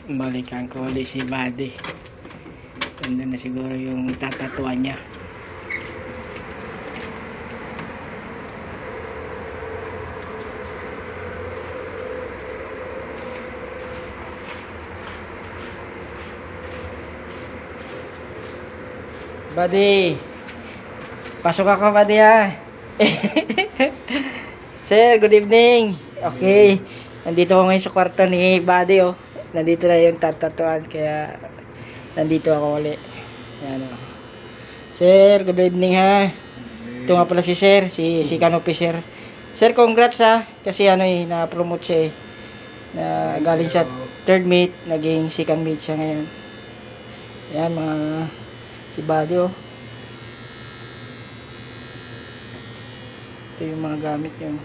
Balikan ko ulit si Buddy. Ganda na siguro yung tatatuan niya. Buddy, pasok ako, Buddy, ha. Sir, good evening. Okay, nandito ako ngayon sa kwarto ni Buddy, oh. Nandito na yung tatatuan, kaya nandito ako ulit. Yan, oh. Sir, good evening, ha. Ito nga pala si Sir, si Canopy, Sir. Sir, congrats, ha, kasi na-promote siya, na galing sa third mate, naging second mate siya ngayon. Yan, mga si Buddy, oh. Ito yung mga gamit niya.